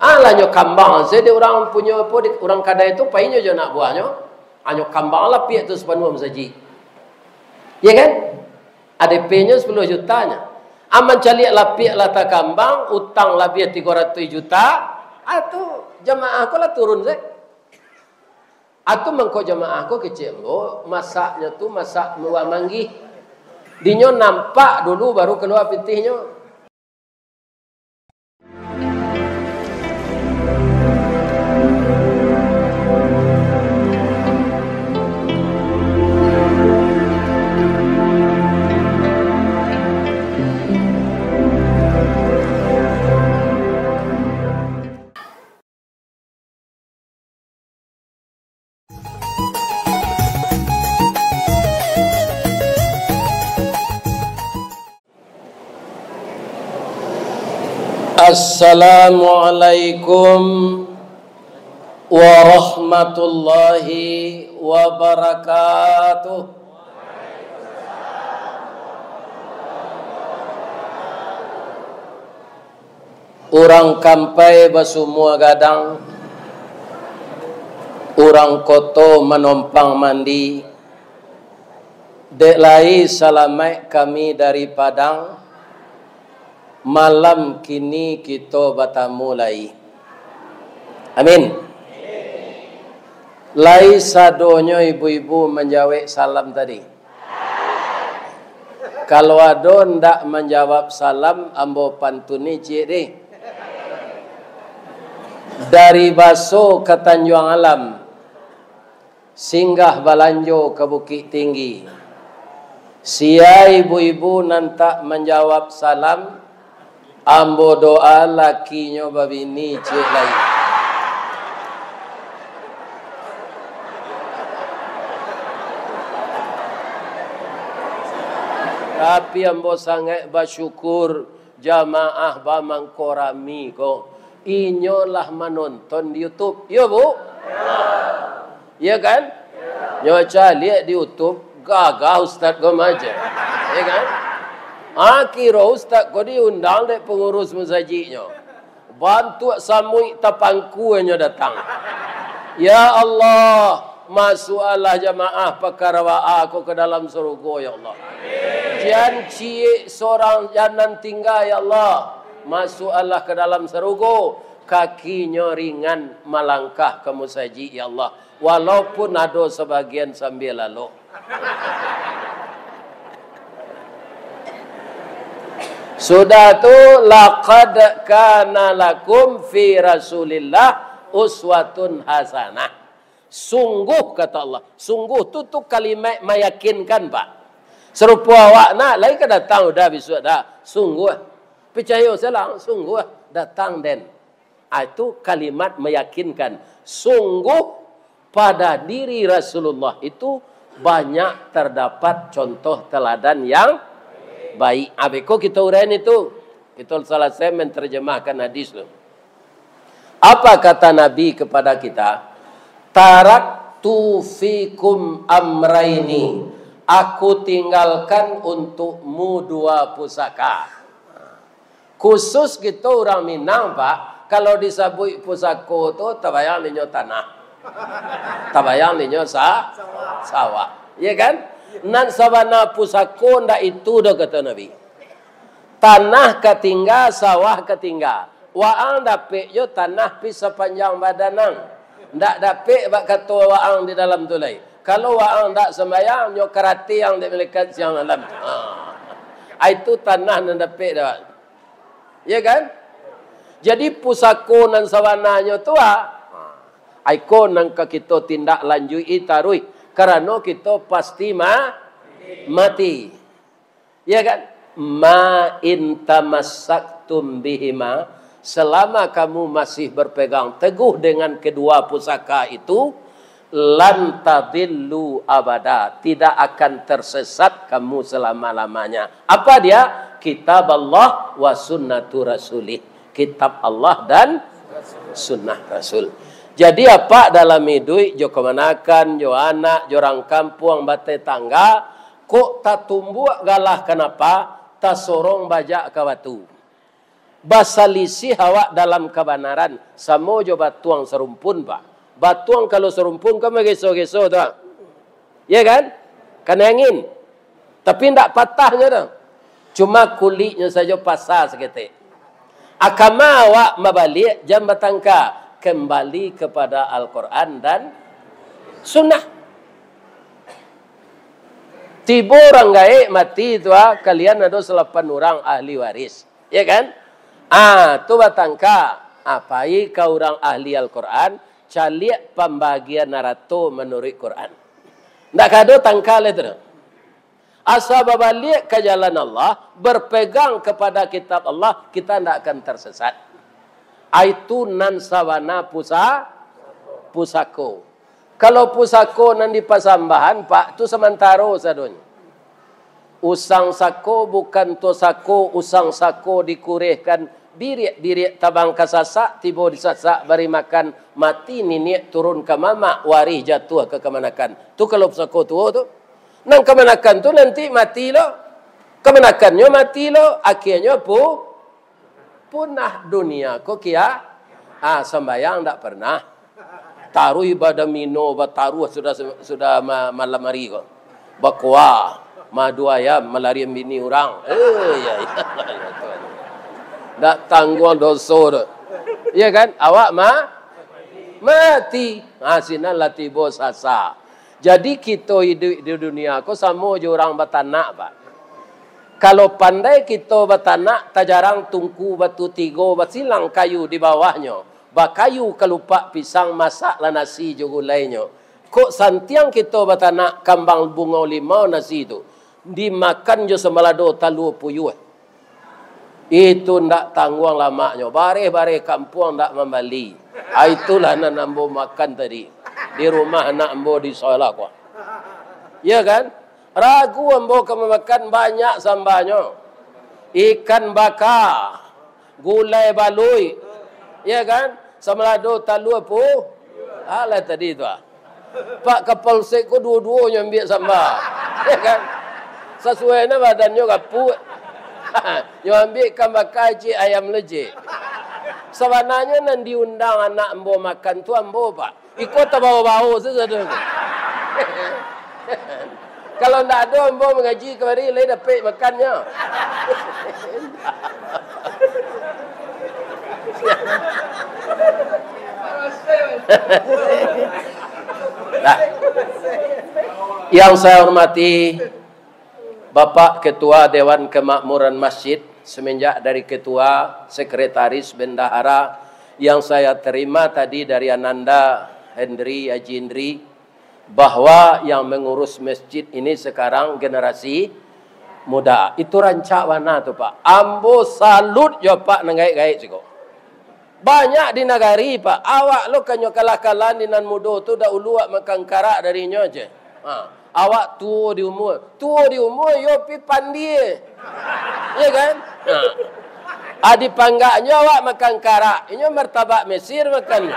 Alah nyo kambang, jadi orang punya apa, orang kadai itu painyo je nak buahnya. Anyo kambang lah piak tu sepenuh saji. Ya kan? ADP-nya 10 jutanya. Aman caliak lah piak lah tak kambang, utang lah biar 300 juta. Atau jamaah aku lah turun saya. Atau mengko jamaah aku kecil. Oh, masaknya tu masak muah manggih. Dinyo nampak dulu baru keluar pitihnya. Assalamualaikum warahmatullahi wabarakatuh. Urang kampai basumua gadang, urang koto menompang mandi. Dek lai salamai kami dari Padang. Malam kini kita bertamu lai. Amin. Lai sadonyo ibu-ibu menjawab salam tadi. Kalau ada ndak menjawab salam, ambo pantuni cik deh. Dari Baso ke Tanjung Alam, singgah balanjo ke Bukit Tinggi. Sia ibu-ibu nantak menjawab salam, ambo doa lakinya babini cik lain. Tapi ambo sangat bersyukur jamaah bamangkorami ko. Inyo lah menonton di YouTube. Ya bu? Ya kan? Nyoca lihat di YouTube gagah ustaz ko maja. Ya kan? Kira ustaz kau diundang dek pengurus masjidnya. Bantu samui tapangku yang datang. Ya Allah, masuklah jamaah perkara aku ke dalam surga ya Allah. Jangan cie seorang jangan tinggal ya Allah. Masuklah ke dalam surga. Kakinya ringan melangkah ke masjid ya Allah. Walaupun ada sebagian sambil lalu. Sudah tu laqad kana lakum fi Rasulillah uswatun hasanah. Sungguh kata Allah. Sungguh tu kalimat meyakinkan Pak. Serupa awak nak lain ke datang dah besok dah. Sungguh. Percaya salah sungguh datang den. Itu kalimat meyakinkan. Sungguh pada diri Rasulullah itu banyak terdapat contoh teladan yang baik. Abeko kita uraian itu. Kita salah saya menterjemahkan hadis tu. Apa kata Nabi kepada kita? Taraktu fikum amraini. Aku tinggalkan untukmu 2 pusaka. Khusus kita orang Minang Pak, kalau disebut pusaka tu tabayang linyo tanah. Tabayang linyo sawah. Ya kan? Nan sabana pusako ndak itu dah kata Nabi. Tanah ketinggal, sawah ketinggal. Waang dapik yo tanah pi sepanjang badanang. Ndak dapik bak kata waang di dalam tu lai. Kalau waang ndak sembayang yo kerati yang dimiliki siang malam. Itu tanah nan dapik dah. Ya kan? Jadi pusako nan sawananya tu Aiko nang kita tindak lanjut tarui. Karena kita pasti mati. Ya kan? Ma in tamassaktum bihima, selama kamu masih berpegang teguh dengan kedua pusaka itu, lan tadillu abada, tidak akan tersesat kamu selama-lamanya. Apa dia? Kitab Allah wa sunnatu rasulih. Kitab Allah dan sunnah Rasul. Jadi apa dalam hidup jo kemanakan, jo anak, jo orang kampung, batai tangga, kok tak tumbuh galah kenapa? Tak sorong bajak ke batu. basalisi awak dalam kebenaran. Samo jo batuang serumpun, Pak. Batuang kalau serumpun kan geso-geso tu. Ya kan? Kan angin. Tapi ndak patahnya tu. Cuma kulitnya saja pasal seketik. Akama awak mabalik jam batangka kembali kepada Al-Quran dan Sunnah. Tiba orang gaib mati tu kalian ada 8 orang ahli waris. Ya kan? Tu batangka apai kau orang ahli Al-Quran caliak pembagian narato menurut Quran. Ndak kado tangkal itu. Asa balik ke jalan Allah, berpegang kepada kitab Allah, kita tidak akan tersesat. Aitu nan sawana pusako. Kalau pusako nan di pasambahan, Pak, tu sementara sadonya. Usang sako bukan to sako, usang sako dikurihkan birik-birik tabang kasasak, tiba disasak bari makan, mati niniak turun ke mama, warih jatuh ke kemanakan. Tu kalau pusako tu. Nang kemenakan tu nanti mati lo. Kemenakannya mati lo. Akhirnya punah dunia. Kok kia? Sembayang tak pernah. Taruh ibadah mino. Taruh sudah malam hari kok. Bakwa. Madu ayam. Melarian bini orang. Ya. Tak tangguh dosa tu. Ya kan? Awak mati. Sinan latih bos asa. Jadi kita hidup di dunia ko sama je orang batanak, Pak. Kalau pandai kita batanak, tak jarang tungku batu tiga, basilang kayu di bawahnya. Kayu kelupak pisang masak lah nasi juga lainnya. Kok santiang kita batanak kambang bunga 5 nasi itu. Dimakan je semalado talu puyuh. Itu ndak tangguang lamanya. Bareh-bareh kampung ndak membali. Itulah nak nambo makan tadi. Di rumah anak ambo di sekolah kok. Ya kan? Ragu ambo kamu makan banyak sambanya. Ikan bakar, gulai balui. Ya kan? Semalado talu apa? Alah tadi tu. Pak Kapolsek ko dua-duanya ambil sambal. Ya kan? Sesuai na badannya kaput. Yang ambil ikan bakar cik ayam lejek. Sebenarnya nan diundang anak ambo makan tu ambo, Pak. Ikut tak bau-bau sesuatu. Kalau tak ada, ambo mengaji kemari, lain dapat makannya. Nah, yang saya hormati, Bapak Ketua Dewan Kemakmuran Masjid, semenjak dari Ketua, Sekretaris, Bendahara, yang saya terima tadi dari Ananda Hendri, Haji Hendri, bahwa yang mengurus masjid ini sekarang generasi muda. Itu rancak mana tu, Pak? Ambo salut je, Pak, nengaik-gaik siko. Banyak di negari, Pak. Awak lo kanyo kalah-kalah di nan muda tu dah uluak makan karak darinya je. Awak tua di umur. Tua di umur, yo pi pandi. Ya kan? Adi panggaknya awak makan karak. Ini martabak Mesir makan.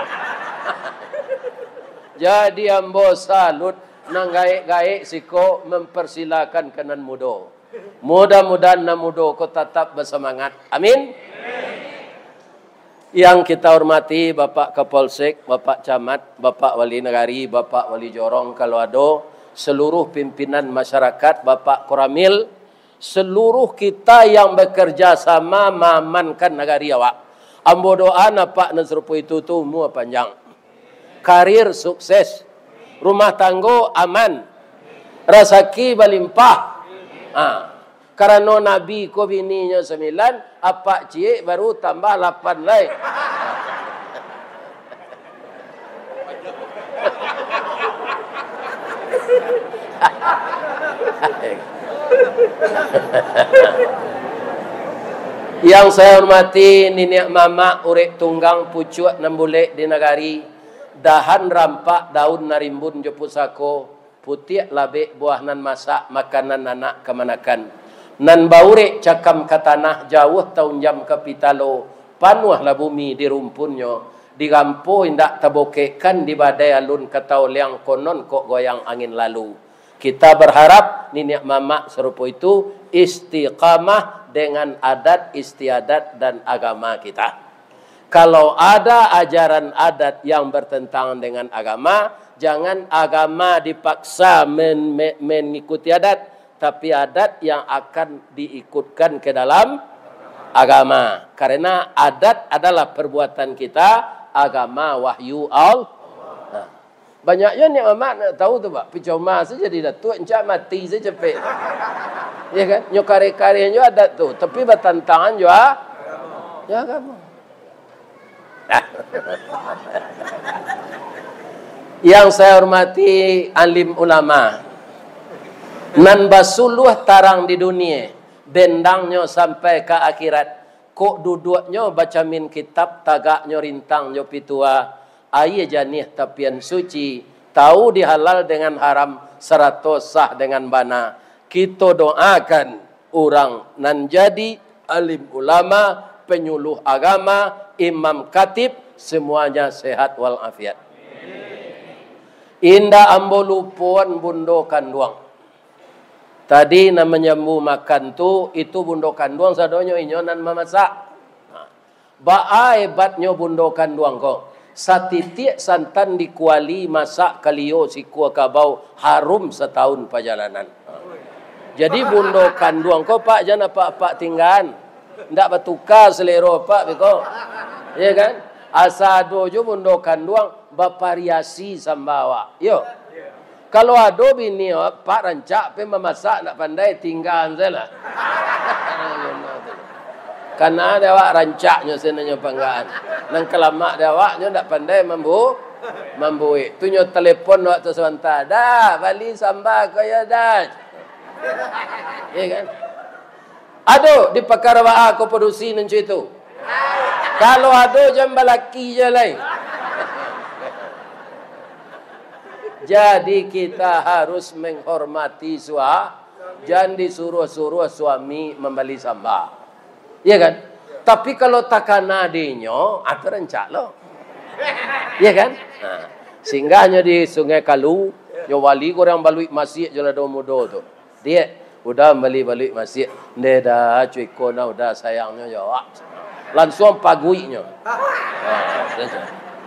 Jadi ambo salut nang gaik-gaik siko mempersilakan kenan muda. Mudah-mudahan nan muda ko tetap bersemangat. Amin. Yang kita hormati Bapak Kapolsek, Bapak Camat, Bapak Wali Negari, Bapak Wali Jorong kalau ada, seluruh pimpinan masyarakat, Bapak Koramil, seluruh kita yang bekerja sama mengamankan negari awak. Ambo doa Pak Nasrupu itu umur panjang. Karir sukses. Rumah tangga aman. Rezeki berlimpah. Karena Nabi ko bininya 9, apa cik baru tambah 8 lagi. Yang saya hormati nenek mama urek tunggang pucuk 6 bulik di negari, dahan rampak daun narimbun je pusako, putih labek buah nan masak makanan anak kemanakan. Nan baurek cakam ke tanah jauh tahun jam ke pitalo, panuhlah bumi di rumpunnya, di kampo indak tabokekkan di badai alun ketau liang konon kok goyang angin lalu. Kita berharap nenek mamak serupa itu istiqamah dengan adat istiadat dan agama kita. Kalau ada ajaran adat yang bertentangan dengan agama, jangan agama dipaksa mengikuti adat, tapi adat yang akan diikutkan ke dalam agama. Karena adat adalah perbuatan kita, agama wahyu Allah. Banyaknya ni amat nak tahu tu pak. Percuma saja di datuk, encak mati saja cepet. Ya kan? Nyo kare-kare nyo adat tu, tapi bertentangan juga ya agama. Yang saya hormati alim ulama, nan basuluh tarang di dunia, bendangnya sampai ke akhirat. Kok duduknya baca min kitab, tagaknya rintang nyo pitua. Ayah janih tapian suci, tahu dihalal dengan haram, seratus sah dengan bana. Kita doakan orang nan jadi alim ulama, penyuluh agama, imam katib, semuanya sehat walafiat. Indah ambo lupuan bundo kanduang. Tadi namanya mu makan tu, itu bundo kanduang sadonyo inyonan memasak. Ba hebatnya bundo kanduang kok. Satitik santan dikuali masak kalio sikua kabau harum setahun perjalanan. Jadi bundo kanduang kau pak jangan apa-apa tinggal. Ndak bertukar selera pak beko. Ya kan? Asado jo bundo kanduang bervariasi sambawa. Yo. Kalau ada bini pak rancak pe memasak nak pandai tinggal sajalah. Karena ada awak rancaknya senanya panggaan. Nang kelamak dia awaknya ndak pandai membuik. Tu nyo telefon waktu sebentar. Dah, bali sambal kaya dah. Ya kan? Aduh, di perkara awak aku produksi nan itu. Kalau ada jam balaki je lain. Jadi kita harus menghormati suami. Jangan disuruh-suruh suami membeli sambal. Ya kan? Tapi kalau takana dinyo, atau rencak lo. Ya kan? Singgahnya di Sungai Kalu, yo wali korang balui masjid jola do mudo tu. Dia udah balik masjid. Dia dah cuiko na udah sayangnya jawab. Langsung paguinya.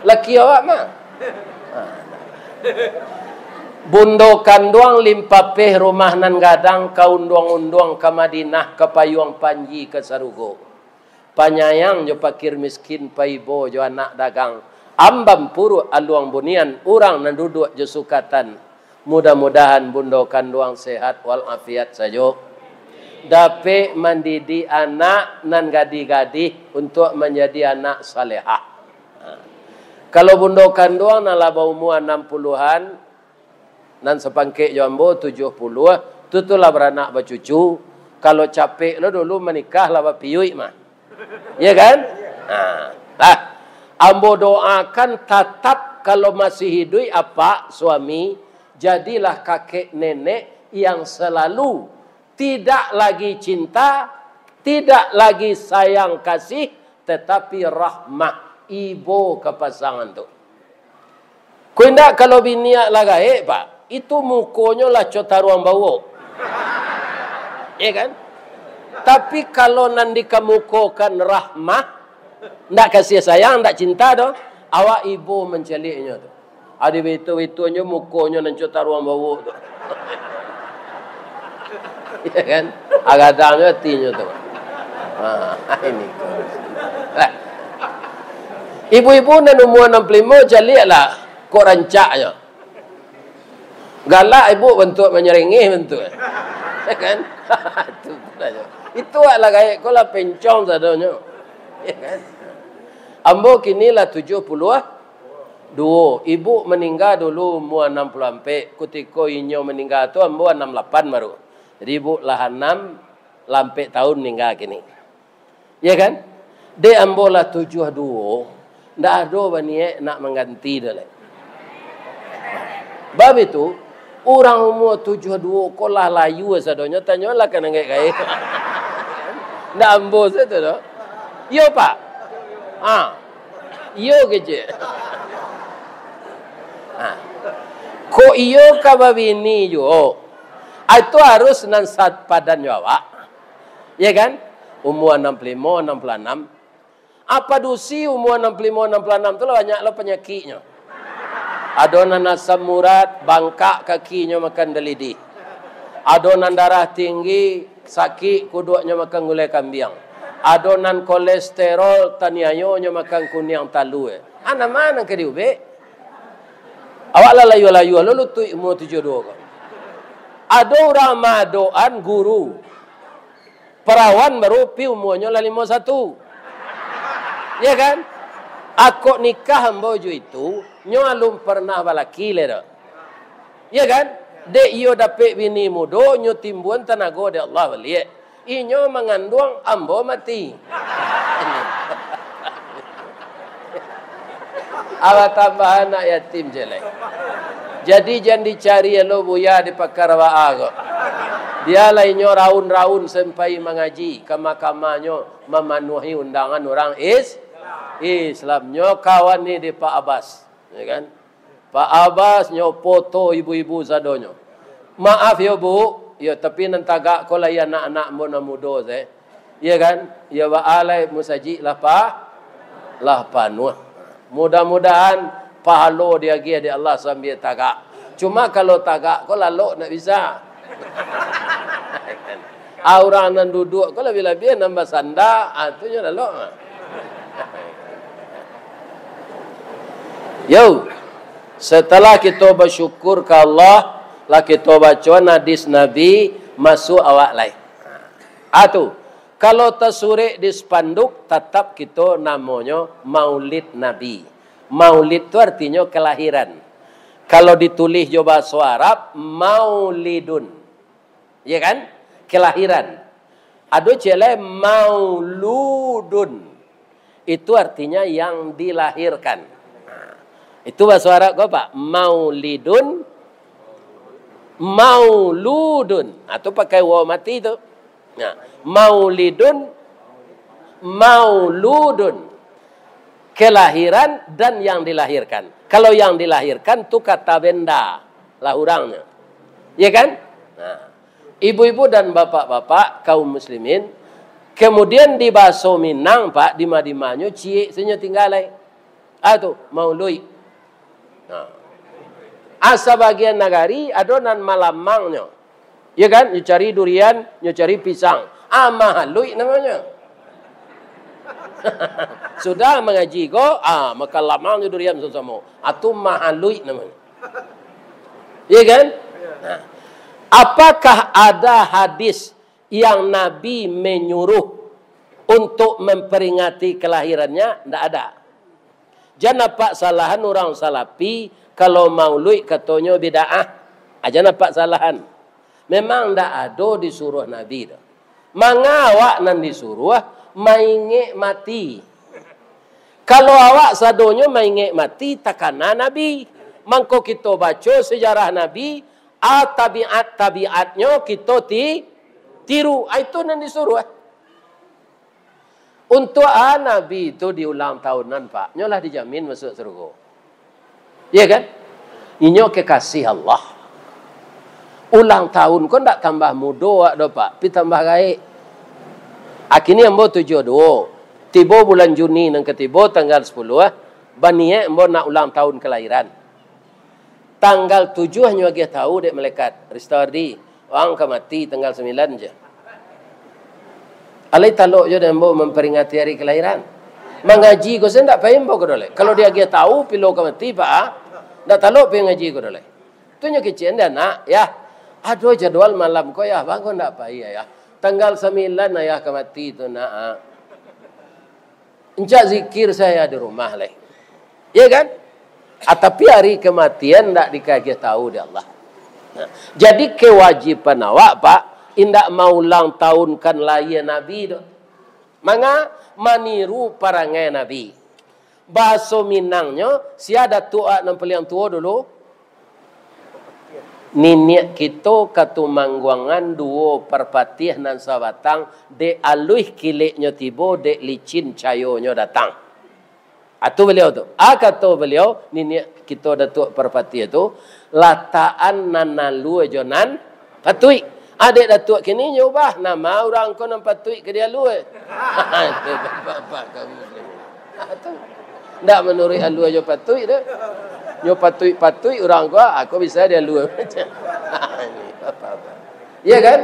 Laki awak mah. Bundo kanduang limpapeh rumah nan gadang kaunduang-unduang ke Madinah ke payuang panji ke Sarugo. Panyayang jo pakir miskin paibo jo anak dagang. Ambam puru aluang bunian urang nan duduk jo sukatan. Mudah-mudahan bundo kanduang sehat walafiat saja. Dapat mendidi anak nan gadi-gadi untuk menjadi anak salehah. Kalau bundo kanduang nan laba umur 60-an nan sepangkek jambo 70, tutulah beranak bercucu. Kalau capek lo dulu menikah lah berpiui mah. Ya kan? Ambo doakan tatap kalau masih hidup apa suami, jadilah kakek nenek yang selalu tidak lagi cinta, tidak lagi sayang kasih, tetapi rahmah ibu ke pasangan tu. Kau indak kalau biniak lagi pak, itu mukonya lah cotaruang bawa. Ya kan? Tapi kalau nanti kemukokan rahmah, ndak kasih sayang, ndak cinta doh, awak ibu menceliknya tu. Ada itu-itunya mukonya nan cotaruang bawa tu. Ya kan? Agadangnya hatinya tu. Ini. Ibu-ibu nan umur 65 celiklah kok rancaknya. Galak ibu bentuk menyeringi bentuk. Ya kan? Itu saja. Itu adalah gaya kau lah pencong sadonyo. Ya kan? Ambo kini lah 72. Ibu meninggal dulu umur 60 ketika inyo meninggal tu ambo 68 baru. Jadi ibu lah 6 lampe tahun meninggal kini. Ya kan? Dia ambo lah 72. Ndak ada baniek nak mengganti dah lah. Bab itu orang umur 72 kolah layu sadonyo tanyalah kan ngek kai. Ndak ambo tu doh. Yo pak. Yo keje. Ko iyo ka babini yo. Itu harus nan sat padan awak. Ya kan? Umur 65, 66. Apa dusi umur 65, 66 tu lah banyak lah penyakitnya. Adonan asam urat, bangkak kakinya makan delidi. Adonan darah tinggi, sakit kuduknya makan gulai kambing. Adonan kolesterol, taniayonya makan kuning talu. Ana mana ke diube? Awak lah layu-layu, lalu tu umur 72 kau. Ada orang madoan guru. Perawan baru pi umurnya lah 51. Ya kan? Aku nikah amboju itu, nyo alum pernah balaki le dak. Ya kan? Dek iyo dapat bini mudo, nyo timbuan tenaga de Allah beli. Inyo mengandung ambo mati. Awak tambahan anak yatim jelek. Jadi jangan dicari lo buya di pakar waago. Dia lainnya raun-raun sampai mengaji ke mahkamahnya memenuhi undangan orang Islamnya kawan ni di Pak Abbas, ya kan? Pak Abbas nyo foto ibu-ibu sadonyo. Maaf ya Bu, ya tapi nantagak ko lah anak-anak mo na mudo se. Ya kan? Ya wa alai musaji lah panuh. Mudah-mudahan pahalo dia gi di Allah sambil tagak. Cuma kalau tagak ko lalu nak bisa. Orang nan duduk ko lebih-lebih nambah sanda, atunya lalu. Yo, setelah kita bersyukur ke Allah, lah kita baca hadis Nabi masuk awak lain. Atu, kalau tersurik di spanduk, tetap kita namanya Maulid Nabi. Maulid itu artinya kelahiran. Kalau ditulis jo bahasa Arab, Maulidun. Ya kan? Kelahiran. Ada cele Mauludun. Itu artinya yang dilahirkan. Itu bahasa Arab kau Pak. Maulidun, Mauludun. Atau pakai waw mati itu. Nah, Maulidun, Mauludun. Kelahiran dan yang dilahirkan. Kalau yang dilahirkan tu kata benda lah orangnya. Ya kan? Nah, ibu-ibu dan bapak-bapak kaum muslimin. Kemudian di bahasa Minang Pak, di Madimanyo cie senyo tinggalai. Atu maului. Asa bagian nagari adonan malamangnya. Ya kan? Nyo cari durian, nyo cari pisang. Mahalui namanya. Sudah mengaji ko, maka lamang durian sama. Atu mahalui namanya. Ya kan? Nah, apakah ada hadis yang Nabi menyuruh untuk memperingati kelahirannya? Tidak ada. Jangan nampak salahan orang salafi kalau maulid katanya bid'ah. Jangan nampak salahan. Memang tidak ada disuruh Nabi. Mangawak nan disuruh maingek mati. Kalau awak sadonyo maingek mati takana Nabi. Mangko kita baca sejarah Nabi, tabiat-tabiatnya kita tiru. Itu nan disuruh. Untuk Nabi itu di ulang tahunan Pak, nyolah dijamin masuk surga. Ya kan? Inyo kekasih Allah. Ulang tahun kau ndak tambah muda do Pak, pi tambah gaik. Akini ambo 72. Tiba bulan Juni nang ketiba tanggal 10 banie ambo nak ulang tahun kelahiran. Tanggal 7 nyo agi tahu dek malaikat restordi. Orang ke mati tanggal 9 je. Alai talok je dan ambo memperingati hari kelahiran. Mengaji ko sen ndak payah ambo ko dole. Kalau dia agi tahu pilo ke mati Pak, ndak talok pi ngaji ko dole. Tu nyo kecen dan nak ya. Aduh jadwal malam ko ya, bang ko ndak payah ya. Tanggal 9 ayah ke mati tu nak. Encak zikir saya di rumah leh. Ya kan? Tapi hari kematian tak dikasih tahu di Allah. Nah, jadi kewajiban awak Pak, indak mau ulang tahunkan lahir Nabi tu. Manga maniru parangai Nabi. Bahasa Minangnya, siada tua nampak yang tua dulu. Niniak kita katu mangguangan duo perpatih nan sabatang de aluih kiliknya tibo de licin cayonya datang. Atu beliau tu. Kata beliau niniak kita datuk perpatih tu lataan nanalu jonan Patui. Adik datuk kini nyubah nama orang kau nampak patui ke dia lu. Bapak kamu. Ndak menurut alu aja patui dah. Nyo patui orang gua aku bisa dia lu. Ini apa-apa. Iya kan?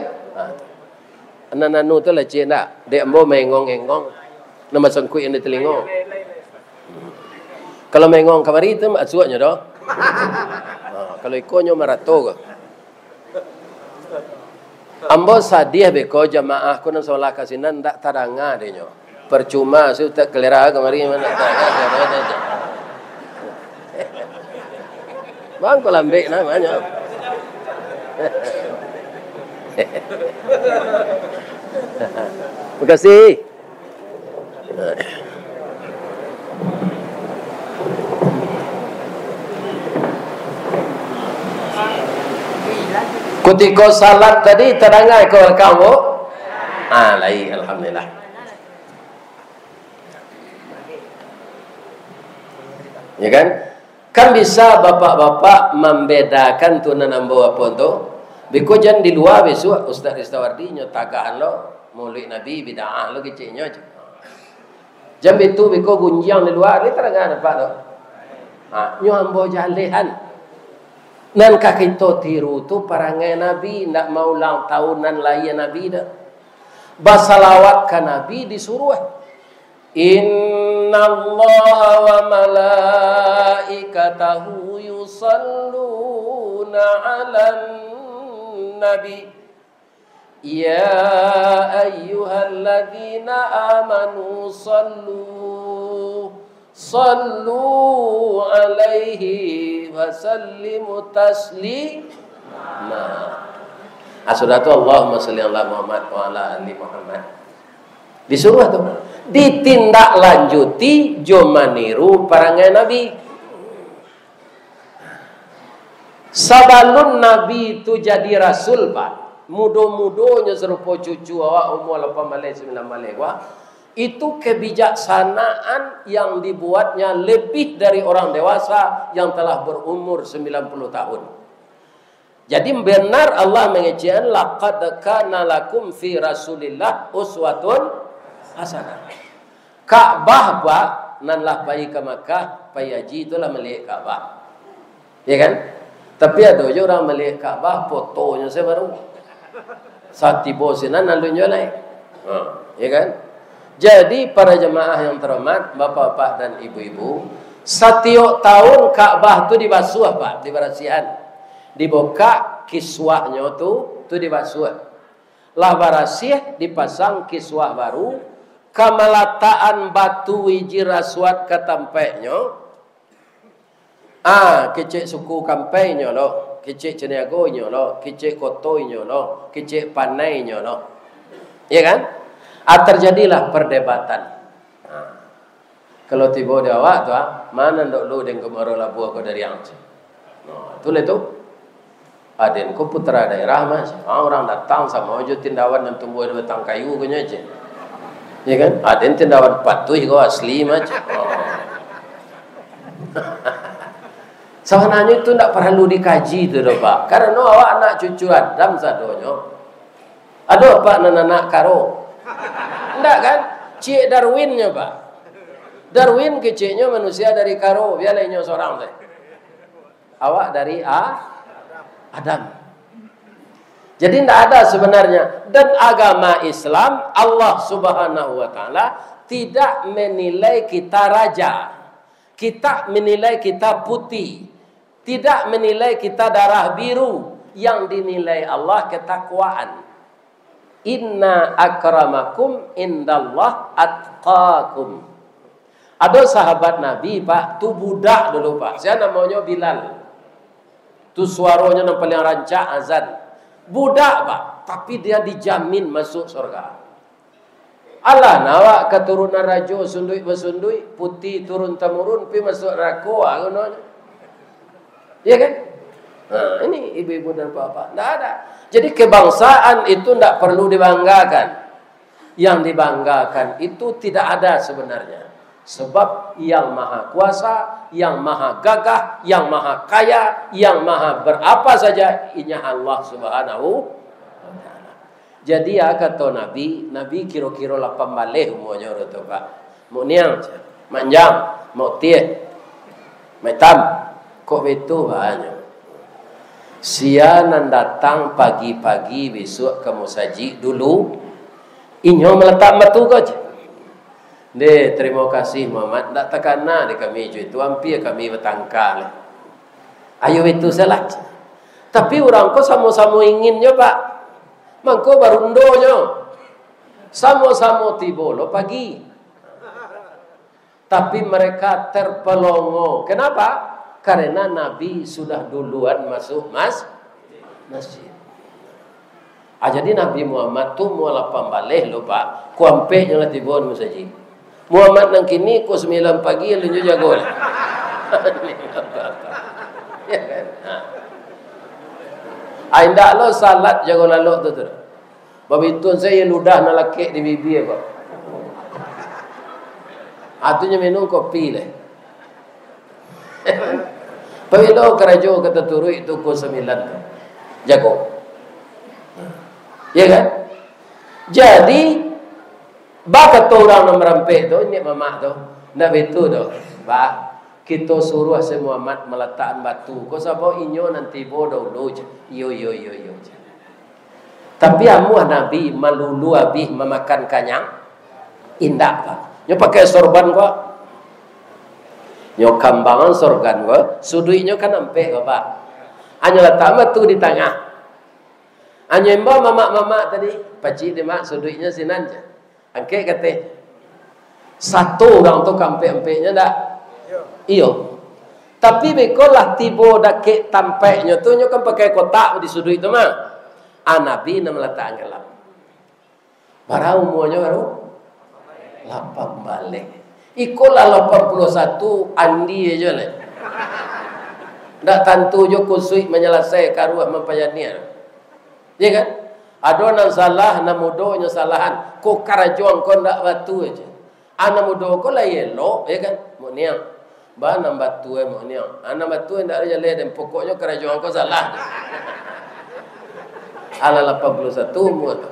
Anak-anak tu lah cik nak. Dek ambo mengong-engong. Nama sengkui yang di telingo. Kalau mengong kamari tu mak suaknya dah. Kalau ikonyo marato ke. Ambo sadih beko jamaah ku nang solat kasinan ndak taranga de nyo. Percuma su tak kelera kamari mana taranga. Bang ko lambe namanya. Terima kasih. Ketika salat tadi terangai ke kamu? Lain, alhamdulillah. Ya kan? Kan bisa bapak-bapak membedakan tunan ambo apa tu? Biko jan di luar besok Ustaz Istawardi nyotagahan lo maulid Nabi bid'ah lo kecilnya aja. Jam itu biko gunjang di luar ni terangai apa tu? Nyo ambo jalehan. Nan kakito tiru tu parangai Nabi nak mau ulang tahunan layan Nabi dah. Basalawat ke Nabi disuruh. Inna Allah wa malaikatahu yusalluna ala Nabi. Ya ayyuhalladzina amanu sallu alaihi wasallimu taslima. Sudah tu Allahumma salli ala Muhammad wa ala ali Muhammad. Disuruh tu ditindaklanjuti jomaniru parangai Nabi. Sabalun Nabi tu jadi rasul pak. Mudo-mudonya serupa cucu awak umur 8 malai 9 malai wah. Itu kebijaksanaan yang dibuatnya lebih dari orang dewasa yang telah berumur 90 tahun. Jadi benar Allah mengejutkan laqad kana lakum fi Rasulillah uswatun hasanah. Ka'bah pak nan lah pai ke Makkah, pai haji itulah melihat Ka'bah. Ya kan? Tapi ada je orang melihat Ka'bah fotonya saya baru. Saat tiba sinan lalu nyolai. Ya kan? Jadi para jemaah yang terhormat, bapak-bapak dan ibu-ibu, setiap tahun Ka'bah tu dibasuh pak, dibersihan, dibuka kiswahnya tu dibasuh. Lah barasih dipasang kiswah baru, kamalataan batu wiji raswat ke tampeknya. Kecik suku kampainya lo, kecik ceniagonya lo, kecik kotoinya lo, kecik panainya lo, ya kan? Terjadilah perdebatan. Kalau tiba di awak tu, mana ndak lu dengan kemarau labu aku dari yang tu le tu. Aden ku putra daerah mas. Orang datang sama ojo tindawan dan tumbuh di batang kayu punya je. Ya kan? Aden tindawan patuh kau asli mas. Sebenarnya itu ndak perlu dikaji tu doh pak. Karena awak anak cucu Adam sadonyo. Ada pak anak karo. Enggak kan? Cik Darwinnya pak. Darwin kecilnya manusia dari karo. Dia lainnya seorang saya. Awak dari Adam. Jadi tidak ada sebenarnya. Dan agama Islam Allah subhanahu wa ta'ala tidak menilai kita raja. Kita menilai kita putih. Tidak menilai kita darah biru. Yang dinilai Allah ketakwaan. Inna akramakum indallah atqakum. Ada sahabat Nabi pak, tu budak dulu pak. Saya namanya Bilal. Tu suaranya yang paling rancak azan. Budak pak, tapi dia dijamin masuk surga. Allah nawak keturunan raja sundui bersundui, putih turun temurun, pi masuk neraka ngono. Ya kan? Ini ibu-ibu dan bapak. Tidak ada. Jadi kebangsaan itu tidak perlu dibanggakan. Yang dibanggakan itu tidak ada sebenarnya. Sebab yang maha kuasa, yang maha gagah, yang maha kaya, yang maha berapa saja, inya Allah subhanahu wa ta'ala. Jadi ya kata Nabi kira-kira 8 balik umurnya itu Pak. Mau niang, manjang, mau tiet, metam, kok itu banyak. Sianan datang pagi-pagi besok ke musajid dulu, inyo meletak batu kau. Deh, terima kasih Muhammad. Tak takana di kami itu hampir kami bertangkal. Ayo itu salah. Tapi orang ko sama-sama inginnya Pak. Mangko barundonyo. Sama-sama tibolo pagi. Tapi mereka terpelongo. Kenapa? Karena Nabi sudah duluan masuk masjid. Jadi Nabi Muhammad tu mau 8 balik lo Pak. Kuampe jangan tibon masjid. Muhammad nang kini ko 9 pagi lu jago lah. Ya kan? Ainda lo salat jago lalu tu. Babitun saya ludah na laki di bibi apa. Atunya minum kopi le. Pabilo kerajo kata turu itu ko 9. Jago. Ya kan? Jadi baka tu orang nak merampik tu, ini mamak tu, nak betul tu, bah kita suruh si Muhammad meletakkan batu. Kau sabau inyo nanti bodoh lu, yo. Tapi amuah Nabi melulu habis memakan kanyang, indah Pak. Nyo pakai sorban kau, nyo kambangan sorban kau, suduinyo kan nampak kau Pak. Anyo letak batu di tengah. Anyo imba mamak tadi, pacik dia mak suduinyo sinan je. Angke kata satu orang tu kampe-ampeknya dak. Iyo. Tapi bekolah tibo dak tampeknya tu nyo kan pakai kotak di sudut itu mah. Nabi nak meletak gelap. Barang umurnya baru 8 balik. Ikolah 81 andi aja le. Dak tentu jo kusui menyelesai karuah mempayania. Ya kan? Ada nang salah, nang mudo nya salahan. Ko karajuang ko ndak batu aja. Ana mudo ko la yelo, ya kan? Mo niang. Ba nang batu mo niang. Ana batu ndak ada le dan pokoknya karajuang ko salah. Ala 81 mu tu.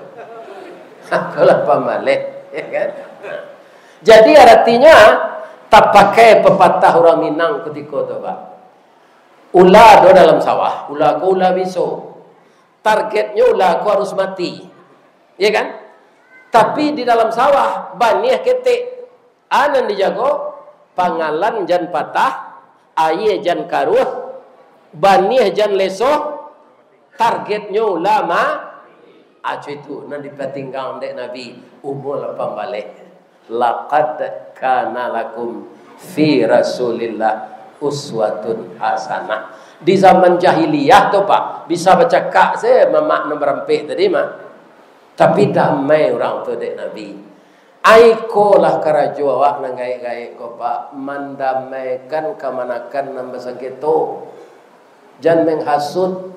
Kalau pamale, ya kan? Jadi artinya tak pakai pepatah orang Minang ketika tu, Pak. Ular do dalam sawah, ular ko ular biso. Targetnya ulah aku harus mati. Ya kan? Tapi di dalam sawah baniah ketik. Anan dijago pangalan jan patah, aye jan karuh, baniah jan leso. Targetnya ulama acu itu nan dipatinggang dek Nabi umur 8 balik. Laqad kana lakum fi Rasulillah uswatun hasanah. Di zaman jahiliyah tu Pak, bisa baca kak saya mamak nomerampik tadi mah. Tapi damai orang tu dek Nabi. Aiko lah karajo awak nang gaik-gaik ko Pak, mendamaikan kemanakan nambah sakit tu. Jangan menghasut.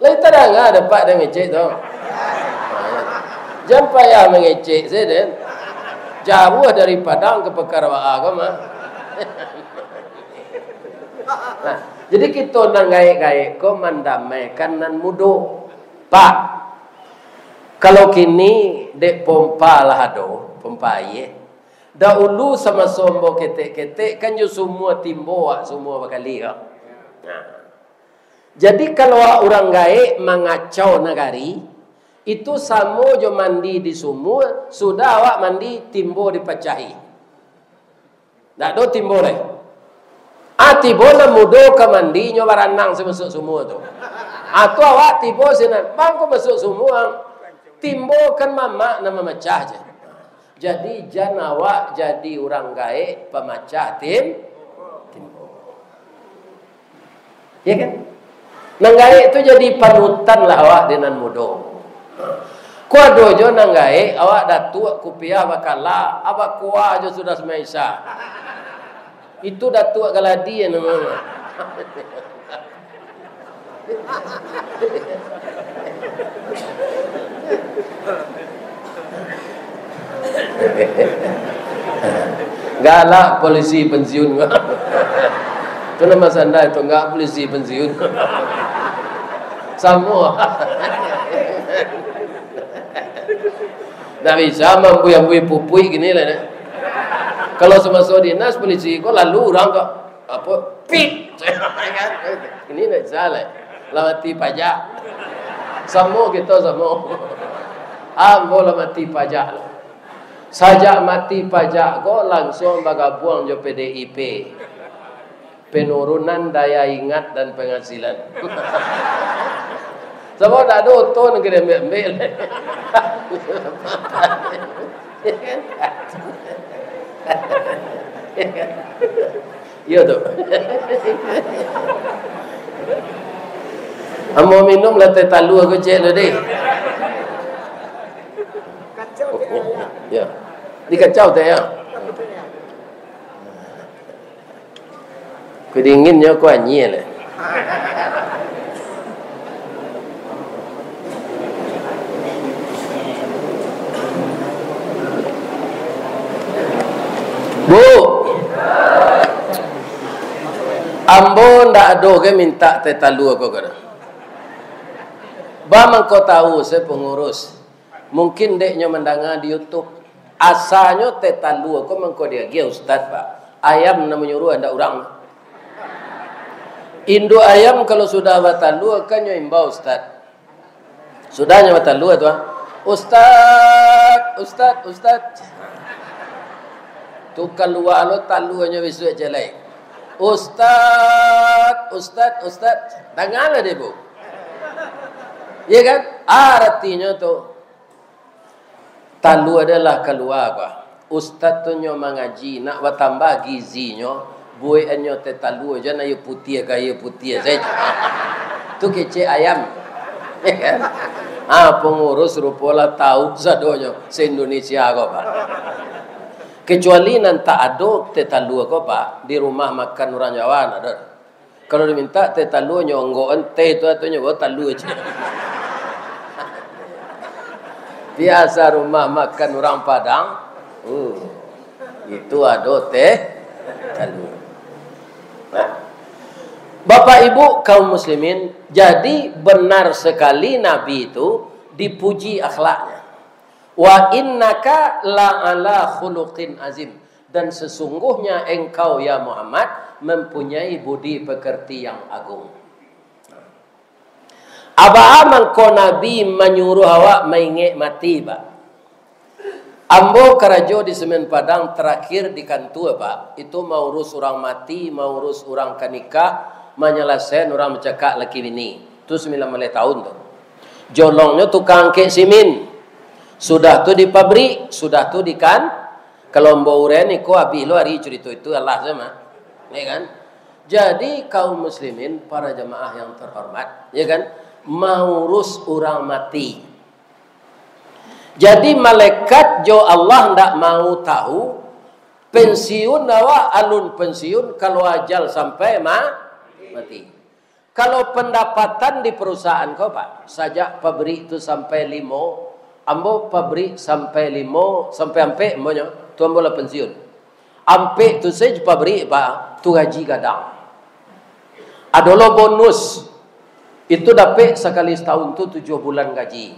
Lai terang ada Pak dah ngecek tu. Jangan payah mengecek saya den. Jauh dari Padang ke Pekarwa agama. Nah, jadi kita nang gaik-gaik ko mendamaikan nan mudo. Pak, kalau kini dek pompa lah ado, pompa ye. Dahulu sama sombo ketek-ketek kan yo semua timbo semua bakali ya. Nah. Jadi kalau orang gaik mengacau negari, itu samo jo mandi di sumur, sudah awak mandi timbo dipecahi. Ndak do timbo le. Tibo na mudo ke mandi nyo baranang masuk sumur tu. Atau awak tibo sinan, bang ko masuk sumur. Timbo kan mama na memecah je. Jadi jan awak jadi orang gaik pemecah timbo. Ya kan? Nang gaik tu jadi panutan lah awak dengan mudo. Kuah dojo nang gaik awak datuk kupiah bakala, awak kuah jo sudah semaisa. Itu datuk galadi yang namanya. Galak polisi pensiun. Itu nama sanda itu enggak polisi pensiun. Semua. Tak bisa membui pupui gini lah. Kalau semasa dinas polisi kok lalu orang kok apa pit. Ini tak salah. Lamati pajak. Semua kita semua. Ambo lamati pajak. Sajak mati pajak kok langsung bergabung jo PDIP. Penurunan daya ingat dan penghasilan. Sebab tak ada otot nak kena ambil. Ya tu. Amo minum lah teh talu aku cek lah deh. Kacau dia ya. Ya. Dikacau teh ya. Kedinginnya aku anyel lah. Bu, ambo ndak ada ke minta teh talu aku kena. Bang kau tahu saya pengurus. Mungkin deknya mendengar di YouTube. Asalnya teh talu aku mengko dia dia ustaz pak. Ayam nak menyuruh anda orang. Indo ayam kalau sudah batalu akan nyoimbau ustaz. Sudahnya batalu tu. Ustaz. Tu keluar lo taluannya besok jelek. Ustaz. Dengarlah dia bu. Ya kan? Artinya tu talu adalah keluar apa? Ustaz tu nyo mengaji nak bertambah gizinya, buai anyo te talu aja na ye putih saja. Tu kece ayam. Ya kan? Pengurus rupola tahu sadonyo se-Indonesia kok Pak. Kecuali nanti ada teh talu ko Pak di rumah makan orang Jawa ada. Kalau diminta teh talu nyonggoan teh itu atau nyogo talu aja. Biasa rumah makan orang Padang. Itu ada teh talu. Nah. Bapak Ibu kaum muslimin, jadi benar sekali Nabi itu dipuji akhlaknya. Wa innaka la'ala khuluqin azim. Dan sesungguhnya engkau ya Muhammad mempunyai budi pekerti yang agung. Aba mangko Nabi menyuruh awak mainge mati Pak. Ambo kerajo di Semen Padang terakhir di kantor Pak. Itu mau urus orang mati, mau urus orang kanikah, menyelesaikan orang mencekak laki bini. Itu 9 tahun tu. Jolongnya tukang kek simin. Sudah tu di pabrik, sudah tu di kan. Kalau mbau uren iko abi lo hari cerita itu Allah sama. Ya kan? Jadi kaum muslimin para jemaah yang terhormat, ya kan? Mau urus orang mati. Jadi malaikat jo Allah ndak mau tahu pensiun awak alun pensiun kalau ajal sampai mati. Kalau pendapatan di perusahaan kau Pak, sajak pabrik itu sampai 5, ambo pabrik sampai 5 sampai ampe monya, tu ambo lah pensiun. Ampe tu saja pabrik Pak, tu gaji gadang. Adalah bonus. Itu dapat sekali setahun tu 7 bulan gaji.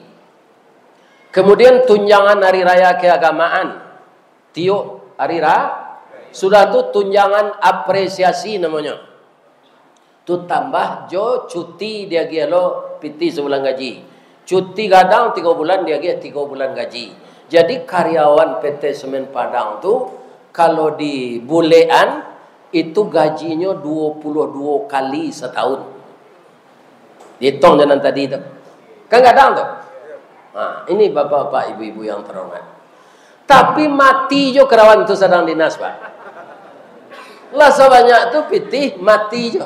Kemudian tunjangan hari raya keagamaan. Tiuk hari raya. Sudah tu tunjangan apresiasi namanya. Tu tambah jo cuti dia gialo piti sebulan gaji. Cuti gadang 3 bulan dia gia 3 bulan gaji. Jadi karyawan PT Semen Padang tu kalau di bulean itu gajinya 22 kali setahun. Hitung jangan tadi tu. Kan gadang tu. Nah, ini bapak-bapak, ibu-ibu yang terhormat. Tapi mati jo kerawan tu sedang dinas Pak. Lah sebanyak tu pitih mati jo.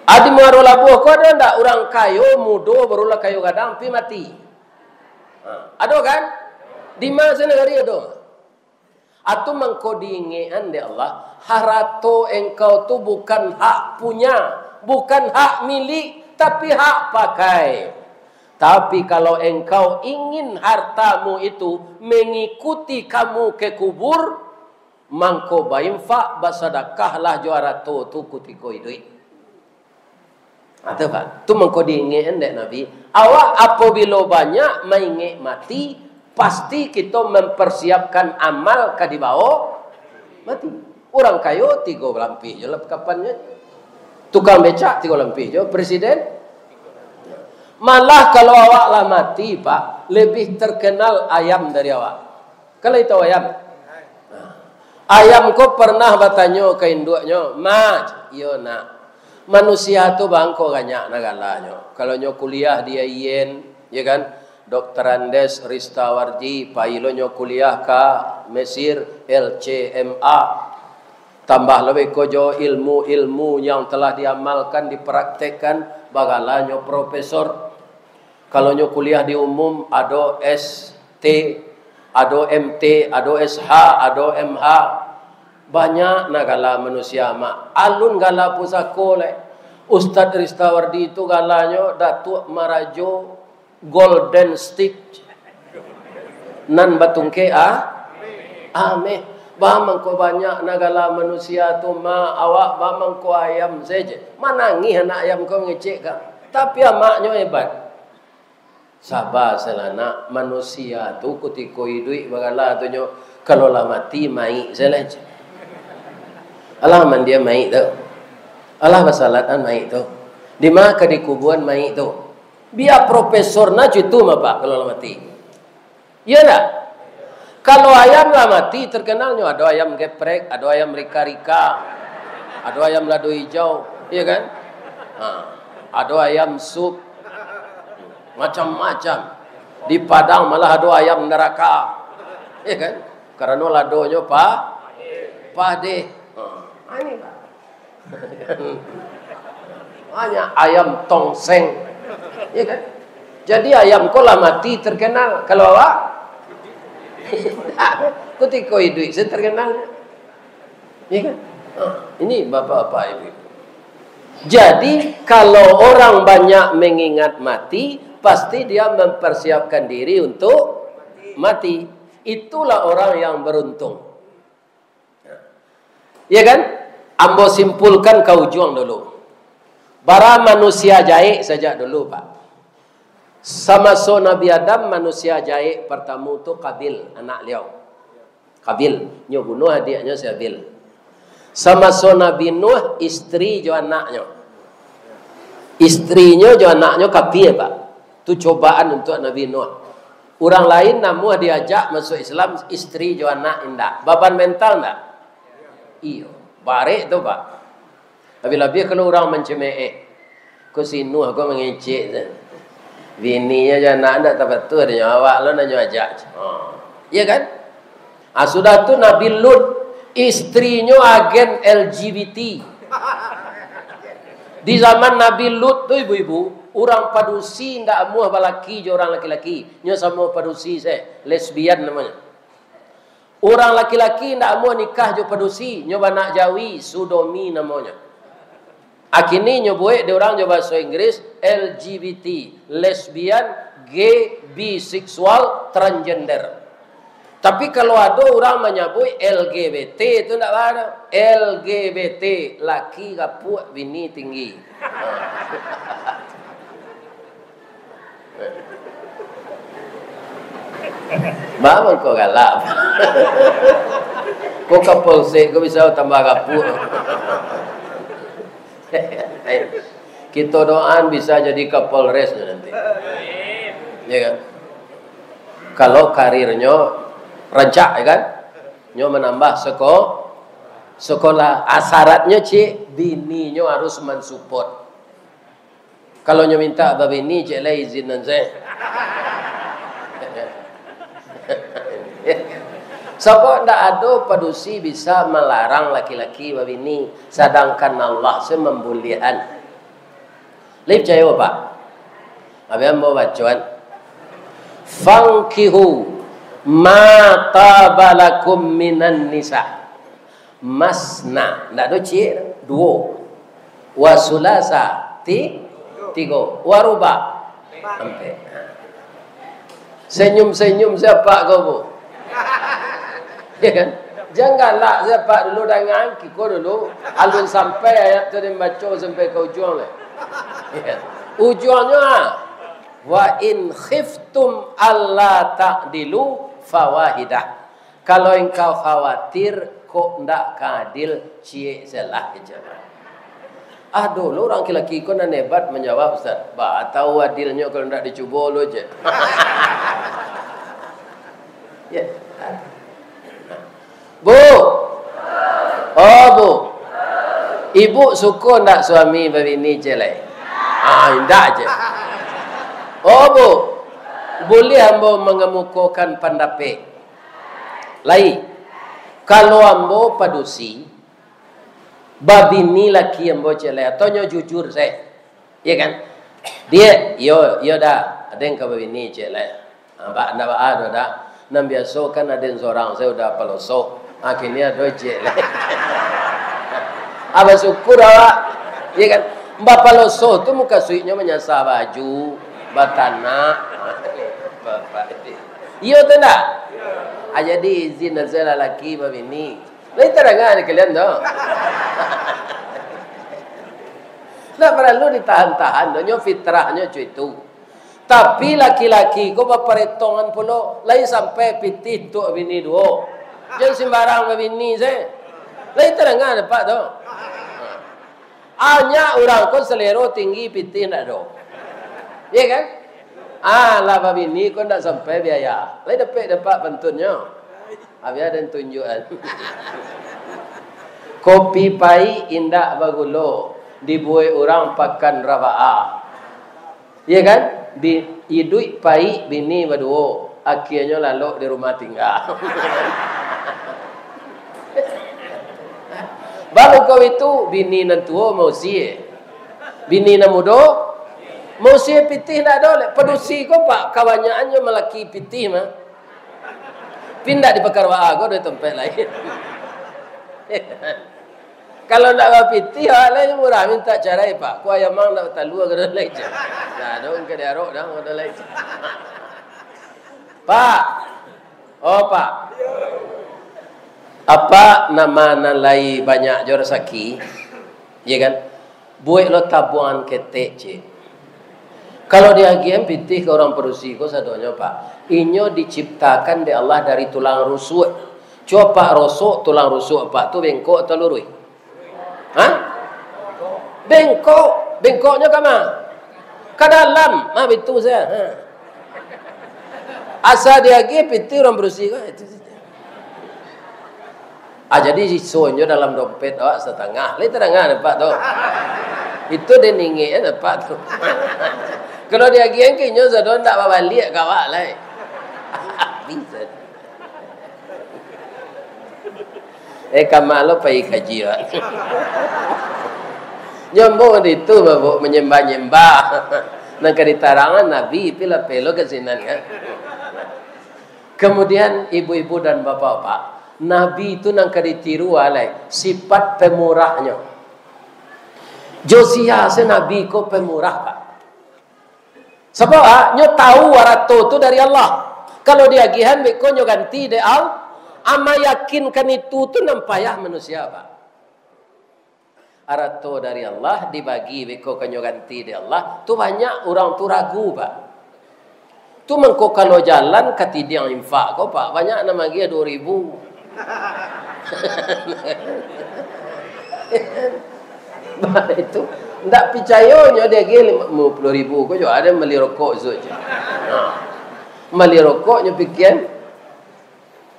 Adi mengaruh labuh kau ada ndak orang kayu mudo barulah kayu gadang pi mati. Ada kan? Di mana negara ada? Atau mengko diingean de Allah, harato engkau tu bukan hak punya, bukan hak milik, tapi hak pakai. Tapi kalau engkau ingin hartamu itu mengikuti kamu ke kubur, mangko bainfa basadakahlah juara tu kutiko idui. Atau pak, tu mangko diingin dek Nabi. Awak apabila banyak maingi mati, pasti kita mempersiapkan amal kadibawa mati. Orang kayo 3 lampih je lah kapannya. Tukang becak 3 lampih je, presiden. Malah kalau awak lah mati pak, lebih terkenal ayam dari awak. Kalau itu ayam, ayam ko pernah bertanya ke induknya, "Mat, yo nak, manusia tu bangko banyak nagalanya. Kalau nyo kuliah dia yen, ya kan? Dr. Andes Ristawarji, pailo nyo kuliah ka Mesir LCMA. Tambah lebih kojo ilmu-ilmu yang telah diamalkan, dipraktekkan, bagalanyo profesor. Kalau nyo kuliah di umum, ada ST, ada MT, ada SH, ada MH. Banyak nagala manusia mak. Alun gala pusako le. Ustaz Ristawardi itu galanyo Datuk Marajo Golden Stick. Nan batungke Ame. Bamang ko banyak nagala manusia tu ma awak bamang ko ayam saja. Manangi anak ayam ko ngecek ka. Tapi amaknya hebat. Sabar selana manusia tu kutiko hidup bagala tu nyo kalau lah mati mai selaj. Allah man dia mai tu. Allah basalatan mai tu. Di mana di kuburan mai tu. Biar profesor na itu apa kalau lah mati. Ya tak? Kalau ayam lah mati terkenalnya ada ayam geprek, ada ayam rika-rika, ada ayam lado hijau, iya kan? Ada ayam sup, macam-macam. Di Padang malah ada ayam neraka, iya kan? Karena ladonya pade. Ini pak. Hanya ayam tongseng, iya kan? Jadi ayam kola mati terkenal. Kalau awak kutiko hidup saya terkenal, ya kan? Ini bapak-bapak ibu. Jadi kalau orang banyak mengingat mati, pasti dia mempersiapkan diri untuk mati. Itulah orang yang beruntung. Ya kan? Ambo simpulkan kau juang dulu. Bara manusia jahit saja dulu pak. Sama so Nabi Adam manusia jahit pertama tu Kabil anak liau. Kabil nyo bunuh adiknya si Habil. Sama so Nabi Nuh istri jo anaknya. Istrinya jo anaknya Kabil pak. Tu cobaan untuk Nabi Nuh. Orang lain namu diajak masuk Islam istri jo anak indak. Beban mental ndak? Iyo, barek tu pak. Lebih-lebih kalau orang mencemeh. Ko si Nuh ko mengecek. Bininya jangan nak tak betul dia awak lo nanya ajak. Iya kan? Sudah tu Nabi Lut istrinya agen LGBT. Di zaman Nabi Lut tu ibu-ibu, orang padusi ndak amuh balaki je orang laki-laki. Nya sama padusi saya, lesbian namanya. Orang laki-laki ndak amuh nikah je padusi, nya banak Jawi, sodomi namanya. Akini nyoboe de orang coba bahasa Inggris LGBT, lesbian, gay, biseksual, transgender. Tapi kalau ada orang menyebut LGBT itu tidak ada. LGBT laki kapuk bini tinggi. Mama kau galak. Kau kapolsek kau bisa tambah kapuk. Kita doaan bisa jadi Kapolres nanti. Ya kan? Kalau karirnya rancak ya kan? Nyo menambah sekolah. Syaratnya cik bininya harus mensupport. Kalau nyo minta babini cik lah izin nanti. Sebab tidak ada padusi bisa melarang laki-laki babini, sedangkan Allah semembulian. Lip percaya apa? Apa yang mau bacaan? Fankihu ma tabalakum minan nisa. Masna, tidak ada cik, 2. Wasulasa, 3. Waruba, 4. Sampai. Senyum-senyum siapa kau bu? Ya kan? Janganlah siapa dulu dengan kiko dulu. Alun sampai ayat tu dibaca sampai ke ujung lah. Ya. Ujungnya wa in khiftum alla ta'dilu fawahidah. Kalau engkau khawatir kok ndak kadil cie salah aja. Dulu orang laki-laki kau nak hebat menjawab Ustaz. Tahu adilnya kalau ndak dicuba lo je. Ya. Bu. Oh bu. Ibu suka ndak suami berbini jelek? Ndak je. Oh bu. Boleh hamba mengemukakan pendapat lain. Kalau hamba padusi babini laki hamba jelek, atau jujur saya. Ya kan? Dia yo dah ada yang ke babini jelek. Ndak ada dah. Nam biasa kan ada seorang saya udah pelosok. Akhirnya doi jelek. Abah syukur awak. Ya kan? Mbak pelosok tu muka suiknya menyasar baju, batana. Iya tu tak? Jadi izin nazar lelaki babini. Lain terangan kalian tu. Tak perlu ditahan-tahan. Donya fitrahnya itu. Tapi laki-laki kau berperetongan pula. Lain sampai pitih tu bini dua. Jangan sembarang bini saya. Lain terangan dapat tu. Hanya orang kau selera tinggi pitih nak do. Ya kan? Lah bini kau nak sampai biaya. Lain dapat pentunnya. Biar ada tunjukan. Kopi pai indah bagulo. Dibuat orang pakan raba'a. Ya kan? Hidup pai bini berdua. Akhirnya lalu di rumah tinggal. Baru kau itu bini nantua mau sie. Bini na muda mau sie pitih nak ada. Pedusi kau pak kawanyaannya melaki pitih mah. Pindah di pekarwaa kau dari tempat lain. Kalau nak berpitih, lain murah minta carai pak. Ku ayam mang nak talua ke lain je. Dah dong ke diarok dah ke lain. Pak. Oh pak. Apa nama nalai banyak jor saki? Ya kan? Buat lo tabuan ketek je. Kalau dia game pitih ke orang perusi ko sadonya pak. Inyo diciptakan di Allah dari tulang rusuk. Coba pak rosok tulang rusuk pak tu bengkok atau lurui? Bengkok. Bengkoknya ke mana? Ke dalam. Itu saya. Asal dia pergi piti orang berusi. Jadi sisonyo dalam dompet setengah. Lain terangah dapat tu. Itu dia ninggi dapat tu. Kalau dia pergi kayaknya sedon tak balik kawak lah. Bisa. Kamalo pergi kaji lah. Nyambung itu mabuk menyembah-nyembah. Nang keditarangan Nabi pila pelo ke sinan kan. Kemudian ibu-ibu dan bapak-bapak, Nabi itu nang keditiru alai sifat pemurahnya. Josia se Nabi ko pemurah pak. Sebab nyo tahu warato tu dari Allah. Kalau dia gihan beko nyo ganti de al. Ama yakinkan itu tu nampayah manusia pak. Arato dari Allah dibagi beko kanyo ganti dari Allah tu banyak orang tu ragu pak. Tu mengko kalau jalan katidiang infak ko pak banyak nama dia 2000. Bah itu ndak percayanya dia ge 50.000 ko jo ada beli rokok saja. Beli rokoknya pikiran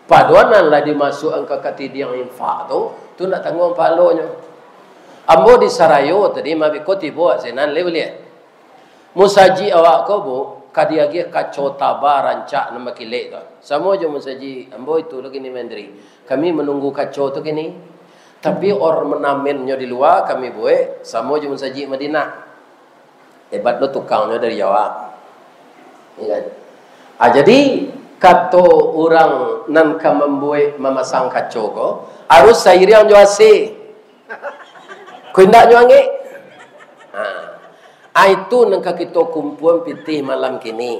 paduanan lah dimasuk angka katidiang infak tu nak tanggung palonya. Ambo di Sarayo tadi mabi koti buat senan lewliat. Musaji awak ko bu kadiagi kacau taba rancak nama kilek tu. Sama je musaji ambo itu lagi ni mandiri. Kami menunggu kacau tu kini. Tapi orang menamennya di luar kami buat sama je musaji Madinah. Hebat lo tukangnya dari Jawa. Ya kan? Jadi kata orang nan ka membuat memasang kacau ko harus sairi yang juase. Kau nak nyuangi? Itu nangka kita kumpul pitih malam kini.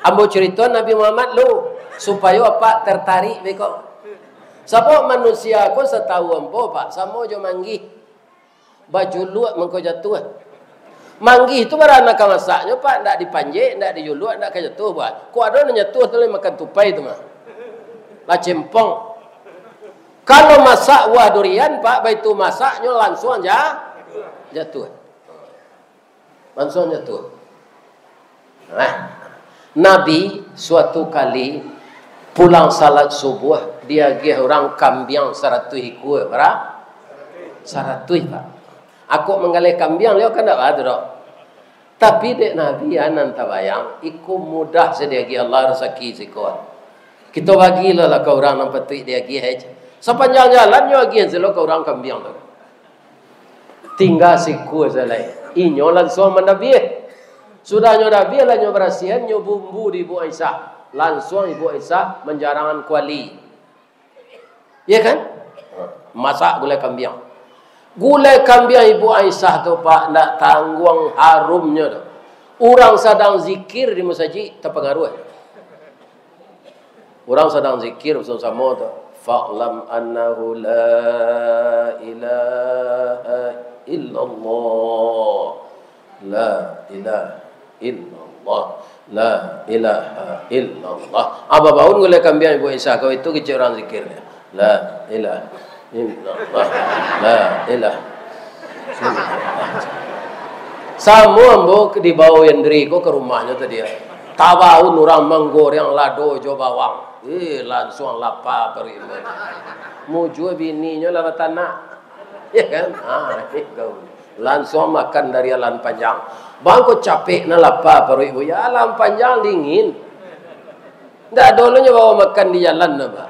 Ambo cerita Nabi Muhammad lu supaya apa tertarik beko. Siapa manusia ko setahu ambo pak samo jo manggih. Baju luak mengko jatuh. Manggih itu barana ka masaknya pak ndak dipanjek, ndak dijuluak, ndak ka jatuh pak. Ku ada nyatuh tu makan tupai tu mah. Lah cempong. Kalau masak buah durian pak, baitu masaknya langsung aja jatuh. Langsung jatuh. Nah, Nabi suatu kali pulang salat subuh, dia gih orang kambiang 100 ekor, berapa? 100 pak. Aku menggalih kambiang, dia kan tak ada dok. Tapi dek Nabi anan tabayang, iku mudah sedia gih Allah rezeki sikor. Kita bagilah lah ke orang yang petik dia gih aja. Sepanjang jalan nyo gih selo ke orang kambiang tu. Tinggal sikor selai. Inyo langsung menabi. Sudah nyo Nabi lah nyo berasihan nyo bumbu di Ibu Aisyah. Langsung Ibu Aisyah menjarangan kuali. Ya kan? Masak gulai kambing. Gulai kambing Ibu Aisyah tu pak nak tanggung harumnya tu. Orang sedang zikir di masjid terpengaruh. Orang sedang zikir bersama-sama tu. Fa'lam annahu la ilaha illallah. La ilaha illallah. La ilaha illallah. Apa baun gulai kambing Ibu Aisyah kau itu kecil orang zikir. La ilaha illallah. La ilaha. Semua mbok di bawah yandri ko ke rumahnya tadi. Tabaun orang menggoreng lado jo bawang. Langsung lapar perimen. Muju bininya lewat tanah. Ya kan? Kau. Langsung makan dari alam panjang. Bangko capek na lapar perimen. Ya alam panjang dingin. Ndak dulunya bawa makan di jalan na ba.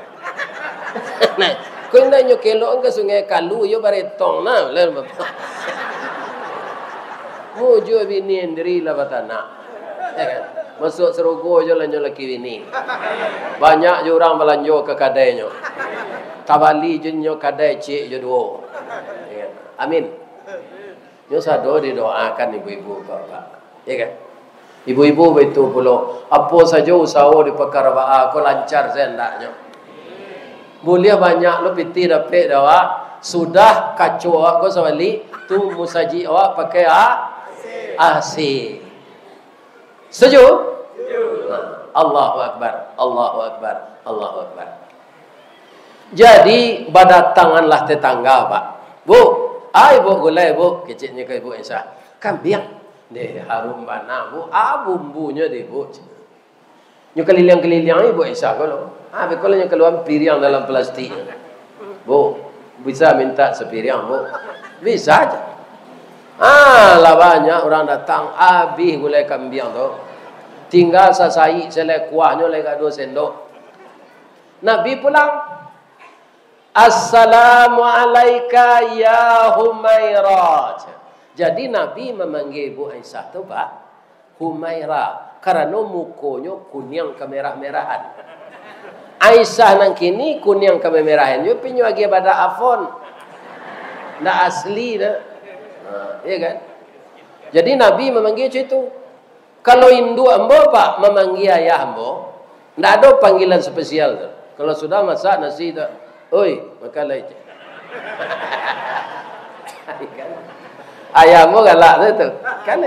Nah, kau nak nyokelo ke sungai Kalu yo baretong na. Muju bini ndri lewat tanah. Ya kan? Masuk Serogo je lanjut laki bini. Banyak je orang belanjo ke kadainya. Tabali je nyo kadai cik je dua. Ya. Amin. Nyo sado didoakan ibu-ibu bapak. Ya kan? Ibu-ibu betul pula. Apa saja usaha di perkara aku lancar sendaknya. Boleh banyak lo piti dapat dawa. Sudah kacau aku sawali tu musaji awak pakai AC. Setuju? Allahu Akbar, Allahu Akbar, Allahu Akbar. Jadi berdatanganlah tetangga pak. Bu, ibu gulai bu, kecilnya ke Ibu Aisyah. Kambing, deh harum mana bu, bumbunya deh bu. Nyo keliling-keliling Ibu Aisyah kalau, kalau nyo keluar piring dalam plastik. Bu, bisa minta sepiring bu, bisa aja. Lah banyak orang datang habis gulai kambing tu. Tinggal sasai selai kuahnya lega 2 sendok. Nabi pulang. Assalamualaikum ya Humairah. Jadi Nabi memanggil Ibu Aisyah tu pak Humairah karena mukonya kuning kemerah-merahan. Aisyah nang kini kuning kemerah-merahan. Yo pinyo lagi pada afon. Ndak asli dah. Ya kan? Jadi Nabi memanggil macam itu. Kalau induk ambo pak memanggil ayah ambo, tidak ada panggilan spesial tu. Kalau sudah masak nasi tu, oi makan lagi. Ayah ambo galak tu, kan?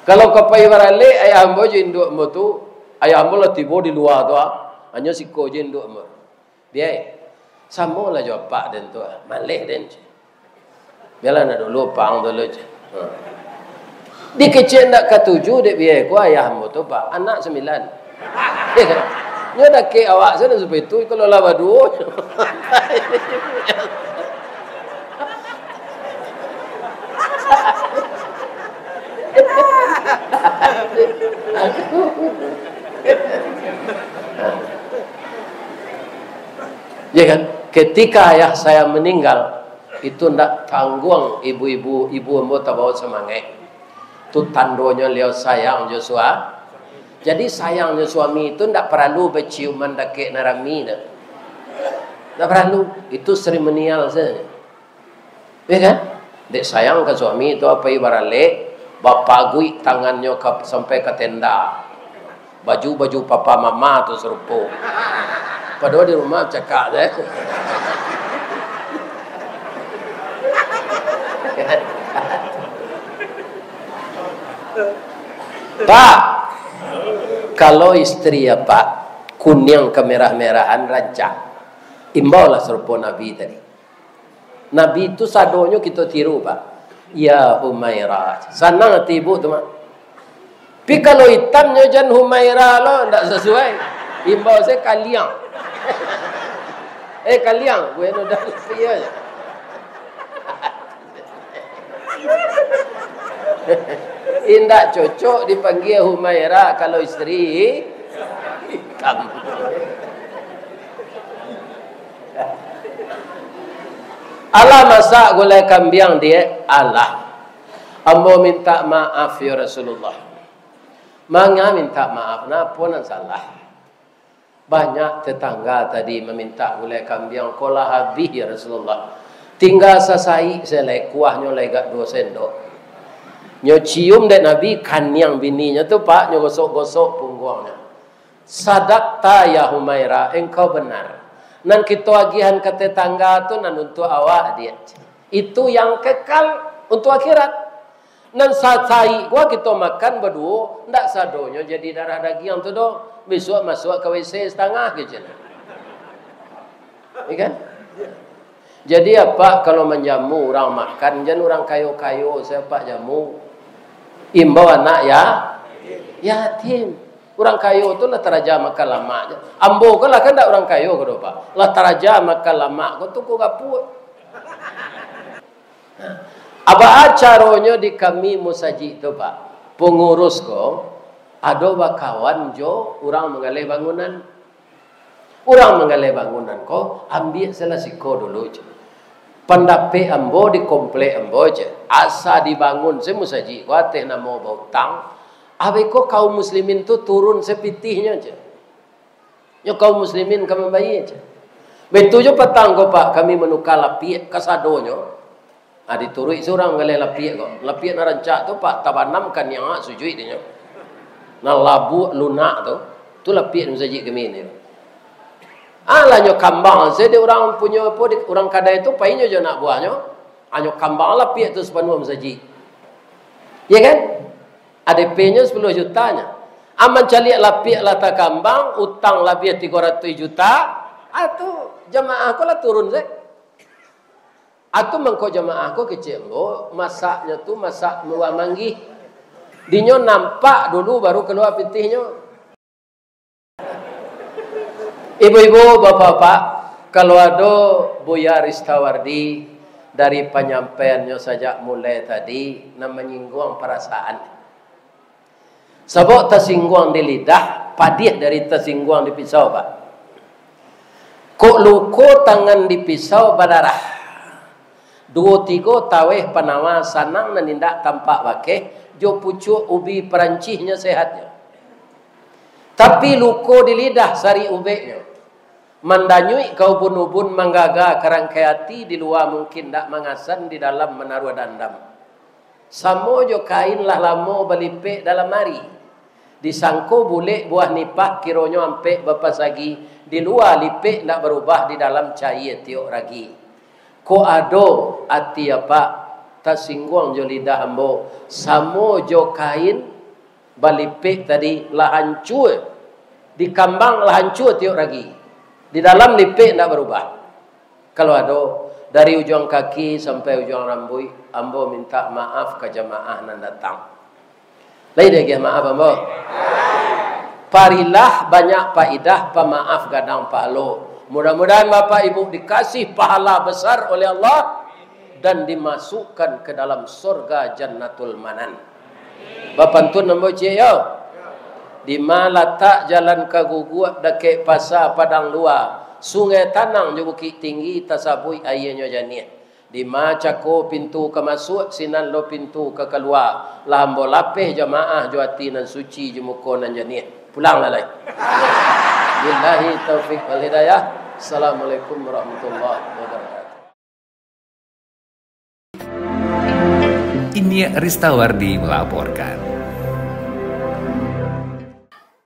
Kalau kapai barale ayah ambo je induk ambo tu, ayah ambo lah tiba di luar tu, hanya siko je induk ambo. Biar sama lah jawab pak dan tu, malih dan je. Biarlah nak dulu pang dulu je. Di kecil nak ke-7 dek biar ku ayah hamba tu pak anak 9. Ya kan? Nyo dak ke awak sana supaya tu kalau lawa 2. Ya kan? Ketika ayah saya meninggal, itu ndak tanggung ibu-ibu ambo tak bawa semangat. Itu tandonya liau sayang Joshua. Jadi sayangnya suami itu ndak perlu berciuman dakek narami dah. Ndak perlu, itu seremonial saja. Ya kan? Dek sayang ke suami itu apa ibarat lek Bapak gui tangannya sampai ke tenda. Baju-baju papa mama tu serupa. Padahal di rumah cakap deh. Pak, kalau istri ya Pak, kuning kemerah-merahan rancang, imbaulah serupa Nabi tadi. Nabi itu sadonya kita tiru Pak. Ya Humairah, senang hati ibu tu mak. Tapi kalau hitamnya jangan Humairah lo, tak sesuai. Imbau saya kaliang. Kaliang, gue dah dia. Indak cocok dipanggil Humairah kalau istri hitam. Allah masak gulai kambing dia. Allah, ambo minta maaf ya Rasulullah. Manga minta maaf, napa nan salah. Banyak tetangga tadi meminta gulai kambing, kolah habis ya Rasulullah. Tinggal sasai selai kuahnya lega 2 sendok. Nyo cium dek Nabi kanyang bininya tu Pak, nyo gosok-gosok punggungnya. Sadaqta ya Humairah, engkau benar. Nan kita agihan ke tetangga tu nan untuk awak dia. Itu yang kekal untuk akhirat. Nan sasai gua kita makan berdua, ndak sadonya jadi darah daging tu do. Besok masuk ke WC setengah je. Ikan? Jadi apa kalau menjamu orang makan, jangan orang kayo-kayo siapa jamu. Imbau anak ya yatim. Orang kayo tu lah teraja makan lama je. Ambo kan lah kan tak orang kayo ke Pak. Lah teraja makan lama kau tu kau gaput. Apa acaranya di kami musaji tu Pak. Pengurus ko ada bakawan jo orang mengalih bangunan. Orang mengalih bangunan ko ambil selasiko dulu je. Pendapat ambo di komplek ambo je. Asa dibangun se musaji ko ateh namo bautang. Abeko kaum muslimin tu turun sepitihnya aja. Yo kaum muslimin kami bayi aja. Betul jo petang ko Pak kami menukar lapiak kasadonyo. Diturui seorang ngalih lapiak ko. Lapiak na rancak tu Pak tabanam kan yang sujui dia. Na labu lunak tu lapiak musaji kami ni. Alanyo kambang saya orang punya apa orang kadai tu painyo jo nak buahnya. Anyo kambang lapiak tu sepenuh musaji. Ya kan? ADP-nya 10 jutanya. Aman caliak lapiak lata kambang, utang lebih 300 juta, atau jamaah ko lah turun saya. Atau mengko jamaah ko kecil lo, masaknya tu masak muah manggih. Dinyo nampak dulu baru keluar pitihnya. Ibu-ibu, bapak-bapak, kalau ada Buya Ristawardi dari penyampaiannya saja mulai tadi, nak menyinggung perasaan. Sebab tersinggung di lidah, padih dari tersinggung di pisau Pak. Kok luko tangan di pisau berdarah. 2-3 taweh penawa sanang nanindak tampak bakeh, jo pucuk ubi perancihnya sehatnya. Tapi luko di lidah sari ubeknya. Mandanyui kau bunubun manggaga kerangkaiati di luar mungkin tak mengasan di dalam menaruh dandam. Samo jo kain lah lamo balipek dalam mari. Disangko boleh buah nipah kironyo ampe bapas lagi. Di luar lipek tak berubah di dalam cair tiok ragi. Ko ado ati apa tersinggung jo lidah ambo. Samo jo kain balipek tadi lah hancur. Di kambang lah hancur tiok ragi. Di dalam lipek tak berubah. Kalau ada dari ujung kaki sampai ujung rambut, ambo minta maaf ke jamaah nan datang. Lain lagi maaf ambo. Parilah banyak faidah pemaaf gadang pahala. Mudah-mudahan Bapak Ibu dikasih pahala besar oleh Allah dan dimasukkan ke dalam surga Jannatul Manan. Bapak tun ambo cie yo. Di mana tak jalan ke guguak dekat pasar Padang Luar. Sungai Tanang jo bukit tinggi tasabui airnya janih. Di macako pintu ke masuk, sinan lo pintu ke keluar. Lambo lapeh jamaah juati nan suci jemuko nan janih. Pulanglah lai. Billahi taufiq wal hidayah. Assalamualaikum warahmatullahi wabarakatuh. Inia Ristawardi melaporkan.